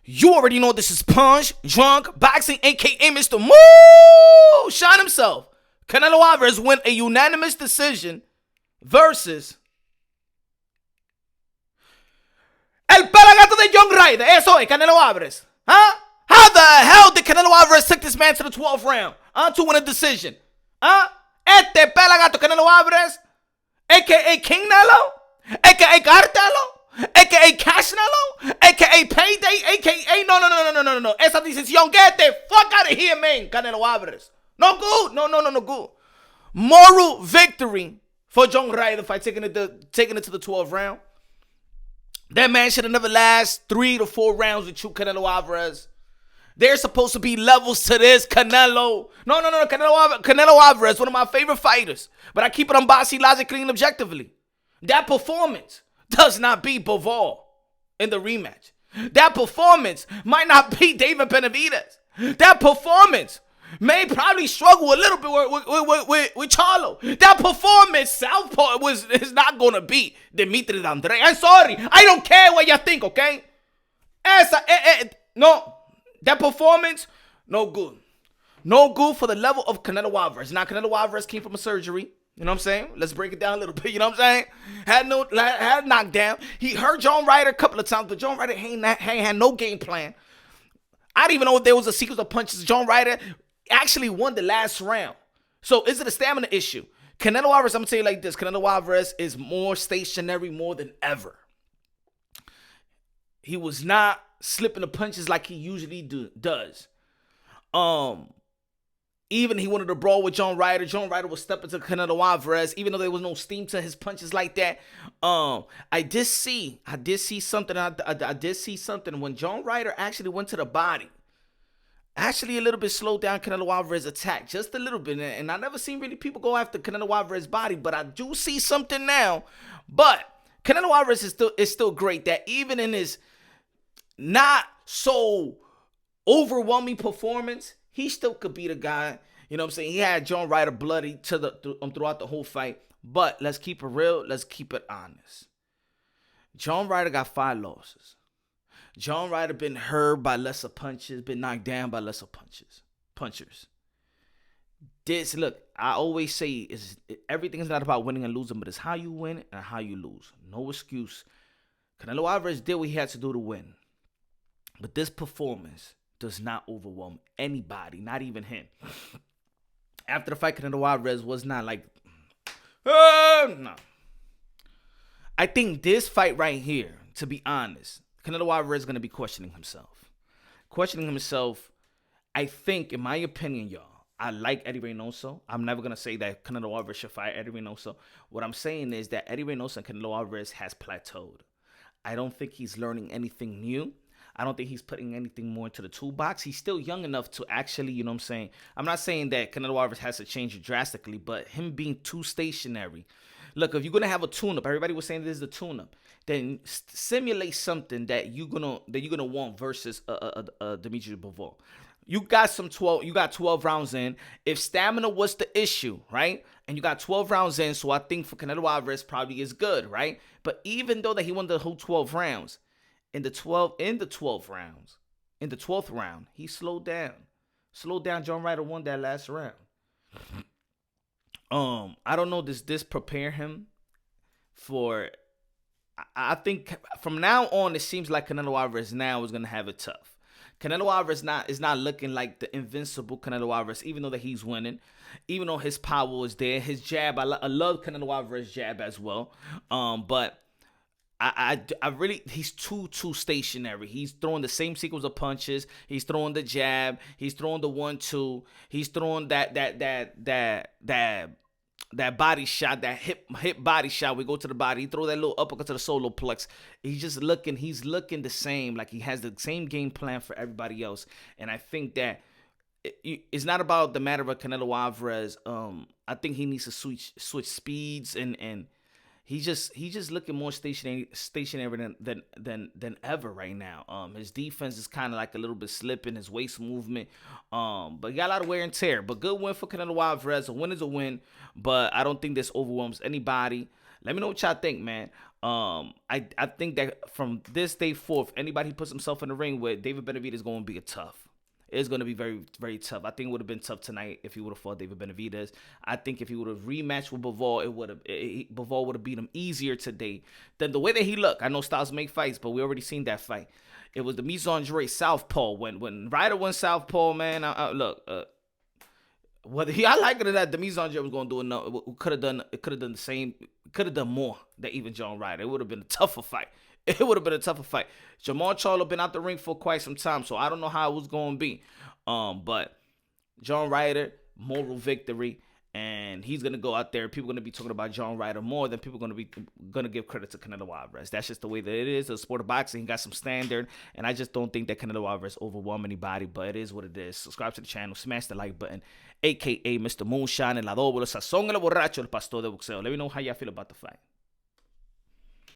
You already know this is Punch Drunk Boxing, aka Mr. Moo Shine himself. Canelo Alvarez win a unanimous decision versus el pelagato de Young Ryder. Eso es Canelo Alvarez. Huh? How the hell did Canelo Alvarez take this man to the 12th round to win a decision? Este pelagato Canelo Alvarez, aka King Nello, aka Cartelo, aka Cash Nello, aka Payday, aka no. Esa decisión, get the fuck out of here, man. Canelo Alvarez. No good. No good. Moral victory for John Ryder fight, taking it to the 12th round. That man should have never last 3 to 4 rounds with you, Canelo Alvarez. There's supposed to be levels to this, Canelo. No. Canelo Alvarez, one of my favorite fighters. But I keep it on boxy, logically, and objectively. That performance does not beat Bivol in the rematch. That performance might not beat David Benavidez. That performance may probably struggle a little bit with Charlo. That performance, Southpaw, is not going to beat Dimitri Andre. I'm sorry. I don't care what you think, okay? No. That performance, no good. No good for the level of Canelo Alvarez. Now, Canelo Alvarez came from a surgery. You know what I'm saying? Let's break it down a little bit. You know what I'm saying? Had a knockdown. He hurt John Ryder a couple of times, but John Ryder ain't had no game plan. I didn't even know if there was a sequence of punches. John Ryder actually won the last round. So is it a stamina issue? Canelo Alvarez, I'm going to tell you like this. Canelo Alvarez is more stationary more than ever. He was not slipping the punches like he usually does. Even he wanted to brawl with John Ryder. John Ryder was stepping to Canelo Alvarez, even though there was no steam to his punches like that. I did see something. I did see something when John Ryder actually went to the body. Actually, a little bit slowed down Canelo Alvarez's attack, just a little bit. And I never seen really people go after Canelo Alvarez's body, but I do see something now. But Canelo Alvarez is still great. That even in his not so overwhelming performance, he still could beat a guy. You know what I'm saying? He had John Ryder bloody throughout the whole fight. But let's keep it real. Let's keep it honest. John Ryder got 5 losses. John Ryder been hurt by lesser punches, been knocked down by lesser punchers. Look, I always say everything is not about winning and losing, but it's how you win and how you lose. No excuse. Canelo Alvarez did what he had to do to win. But this performance does not overwhelm anybody, not even him. After the fight, Canelo Alvarez was not like, no. I think this fight right here, to be honest, Canelo Alvarez is going to be questioning himself. I think, in my opinion, y'all, I like Eddie Reynoso. I'm never going to say that Canelo Alvarez should fight Eddie Reynoso. What I'm saying is that Eddie Reynoso and Canelo Alvarez has plateaued. I don't think he's learning anything new. I don't think he's putting anything more into the toolbox. He's still young enough to actually, you know what I'm saying? I'm not saying that Canelo Alvarez has to change it drastically, but him being too stationary. Look, if you're going to have a tune-up, everybody was saying this is a tune-up, then simulate something that you're gonna want versus Dimitri Bivol. You got 12 rounds in. If stamina was the issue, right? And you got 12 rounds in, so I think for Canelo Alvarez probably is good, right? But even though that he won the whole 12 rounds, in the 12th round, he slowed down. John Ryder won that last round. I don't know. Does this prepare him for? I think from now on, it seems like Canelo Alvarez now is gonna have it tough. Canelo Alvarez is not looking like the invincible Canelo Alvarez, even though that he's winning, even though his power is there, his jab. I love Canelo Alvarez's jab as well. But I really, he's too stationary. He's throwing the same sequence of punches. He's throwing the jab. He's throwing the 1-2. He's throwing that body shot, that hip body shot. We go to the body. He throw that little uppercut to the solar plex. He's looking the same. Like he has the same game plan for everybody else. And I think that it's not about the matter of Canelo Alvarez. I think he needs to switch speeds and. He's just looking more stationary than ever right now. His defense is kind of like a little bit slipping, his waist movement. But he got a lot of wear and tear. But good win for Canelo Alvarez. A win is a win, but I don't think this overwhelms anybody. Let me know what y'all think, man. I think that from this day forth, anybody he puts himself in the ring with, David Benavidez is going to be a tough. It's going to be very, very tough. I think it would have been tough tonight if he would have fought David Benavidez. I think if he would have rematched with Bivol, Bivol would have beat him easier today than the way that he looked. I know styles make fights, but we already seen that fight. It was the Mise-Andre Southpaw. When Ryder went Southpaw, man, look, whether I like it or not, the Mise-Andre was going to do enough. Could have done the same. Could have done more than even John Ryder. It would have been a tougher fight. It would have been a tougher fight. Jamal Charlo been out the ring for quite some time, so I don't know how it was going to be. But John Ryder, moral victory, and he's gonna go out there. People are gonna be talking about John Ryder more than people are gonna give credit to Canelo Alvarez. That's just the way that it is. The sport of boxing, he got some standard, and I just don't think that Canelo Alvarez overwhelm anybody. But it is what it is. Subscribe to the channel, smash the like button, aka Mr. Moonshine, el adobo, el sazón, el borracho, el pastor de boxeo. Let me know how y'all feel about the fight.